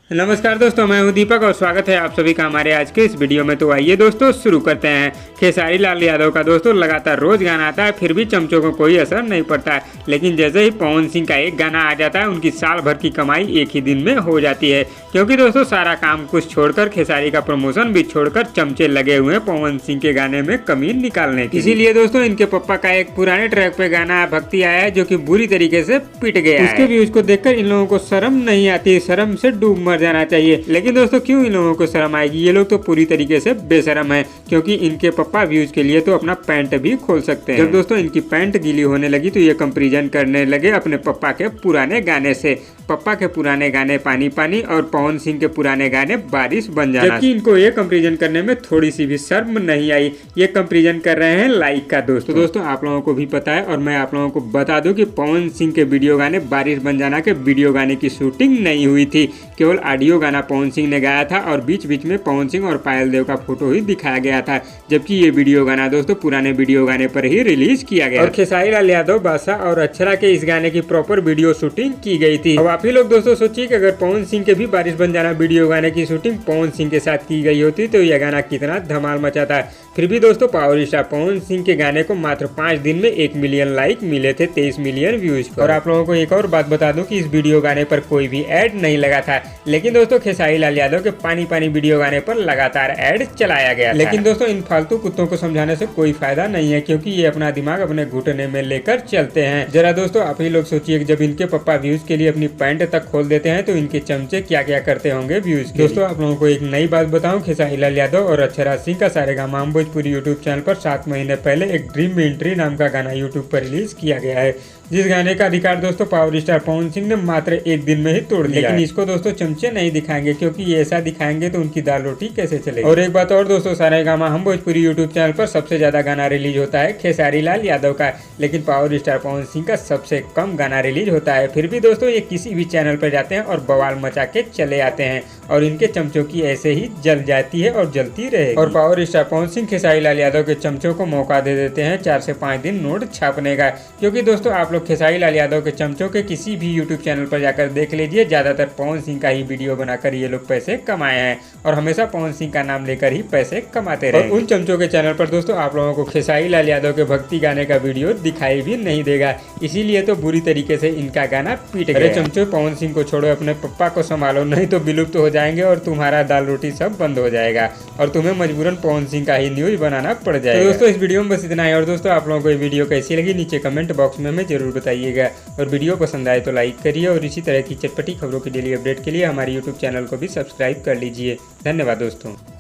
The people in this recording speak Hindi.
नमस्कार दोस्तों, मैं हूं दीपक और स्वागत है आप सभी का हमारे आज के इस वीडियो में। तो आइए दोस्तों शुरू करते हैं। खेसारी लाल यादव का दोस्तों लगातार रोज गाना आता है, फिर भी चमचों को कोई असर नहीं पड़ता है। लेकिन जैसे ही पवन सिंह का एक गाना आ जाता है, उनकी साल भर की कमाई एक ही दिन में हो जाती है। क्योंकि दोस्तों सारा काम कुछ छोड़कर खेसारी का प्रमोशन भी छोड़कर चमचे लगे हुए हैं पवन सिंह के गाने में कमी निकालने की। इसीलिए दोस्तों इनके पप्पा का एक पुराने ट्रैक पे गाना भक्ति आया है, जो कि बुरी तरीके से पिट गया है। उसके व्यूज को देखकर इन लोगों को शर्म नहीं आती, शर्म से डूब मर जाना चाहिए। लेकिन दोस्तों क्यों इन लोगों को शर्म आएगी? ये लोग तो पूरी तरीके से बेशरम है, क्योंकि इनके पप्पा व्यूज के लिए तो अपना पैंट भी खोल सकते हैं। जब दोस्तों इनकी पैंट गीली होने लगी तो ये कंपैरिजन करने लगे अपने पप्पा के पुराने गाने से। पप्पा के पुराने गाने पानी पानी और पवन सिंह के पुराने गाने बारिश बन जाना। जबकि इनको ये कंपैरिजन करने में थोड़ी सी भी शर्म नहीं आई। ये कंपैरिजन कर रहे हैं लाइक का। दोस्तों आप लोगों को भी पता है और मैं आप लोगों को बता दूं कि पवन सिंह के वीडियो गाने बारिश बन जाना के वीडियो गाने की शूटिंग नहीं हुई थी। केवल ऑडियो गाना पवन सिंह ने गाया था और बीच बीच में पवन सिंह और पायल देव का फोटो ही दिखाया गया था। जबकि ये वीडियो गाना दोस्तों पुराने वीडियो गाने पर ही रिलीज किया गया और खेसारी लाल यादव, बादशाह और अक्षरा के इस गाने की प्रॉपर वीडियो शूटिंग की गई थी। अब आप ही लोग दोस्तों सोचिए कि अगर पवन सिंह के भी बारिश बन जाना वीडियो गाने की शूटिंग पवन सिंह के साथ की गई होती तो यह गाना कितना धमाल मचाता है। फिर भी दोस्तों पावर स्टार पवन सिंह के गाने को मात्र 5 दिन में 1 मिलियन लाइक मिले थे, 23 मिलियन व्यूज पर। और आप लोगों को एक और बात बता दूं कि इस वीडियो गाने पर कोई भी ऐड नहीं लगा था। लेकिन दोस्तों खेसारी लाल यादव के पानी पानी वीडियो गाने पर लगातार ऐड चलाया गया। लेकिन दोस्तों इन फालतू कुत्तों को समझाने से कोई फायदा नहीं है, क्योंकि ये अपना दिमाग अपने घुटने में लेकर चलते हैं। जरा दोस्तों आप ही लोग सोचिए कि जब इनके पप्पा व्यूज के लिए अपनी पैंट तक खोल देते हैं तो इनके चमचे क्या क्या करते होंगे व्यूज के। दोस्तों आप लोगों को एक नई बात बताऊं, खेसारी लाल यादव और अक्षरा सिंह का सारेगामा भोजपुरी यूट्यूब चैनल पर 7 महीने पहले एक ड्रीम एंट्री नाम का गाना यूट्यूब पर रिलीज किया गया है, जिस गाने का अधिकार दोस्तों पावर स्टार पवन सिंह ने मात्र 1 दिन में ही तोड़ दिया। लेकिन इसको दोस्तों चमचे नहीं दिखाएंगे, क्योंकि ये ऐसा दिखाएंगे तो उनकी दाल रोटी कैसे चलेगी। और एक बात और दोस्तों, सारेगामा हम भोजपुरी यूट्यूब चैनल पर सबसे ज्यादा गाना रिलीज होता है खेसारी लाल यादव का, लेकिन पावर स्टार पवन सिंह का सबसे कम गाना रिलीज होता है। फिर भी दोस्तों ये किसी भी चैनल पर जाते हैं और बवाल मचा के चले आते हैं और इनके चमचों की ऐसे ही जल जाती है और जलती रहे। और पावर स्टार पवन सिंह खेसारी लाल यादव के चमचों को मौका दे देते हैं 4 से 5 दिन नोट छापने का। क्योंकि दोस्तों आप लोग खेसारी लाल यादव के चमचों के किसी भी यूट्यूब चैनल पर जाकर देख लीजिए, ज्यादातर पवन सिंह का ही वीडियो बनाकर ये लोग पैसे कमाए हैं और हमेशा पवन सिंह का नाम लेकर ही पैसे कमाते रहे। और उन चमचों के चैनल पर दोस्तों आप लोगों को खेसारी लाल यादव के भक्ति गाने का वीडियो दिखाई भी नहीं देगा। इसीलिए तो बुरी तरीके से इनका गाना पीट गया। अरे चमचों, पवन सिंह को छोड़ो, अपने पप्पा को संभालो, नहीं तो विलुप्त हो जाएंगे और तुम्हारा दाल रोटी सब बंद हो जाएगा और तुम्हें मजबूरन पवन सिंह का ही न्यूज बनाना पड़ जाएगा। तो दोस्तों इस वीडियो में बस इतना है। और दोस्तों आप लोगों को ये वीडियो कैसी लगी नीचे कमेंट बॉक्स में हमें जरूर बताइएगा। और वीडियो पसंद आए तो लाइक करिए और इसी तरह की चटपटी खबरों की डेली अपडेट के लिए हमारे यूट्यूब चैनल को भी सब्सक्राइब कर लीजिए। धन्यवाद दोस्तों।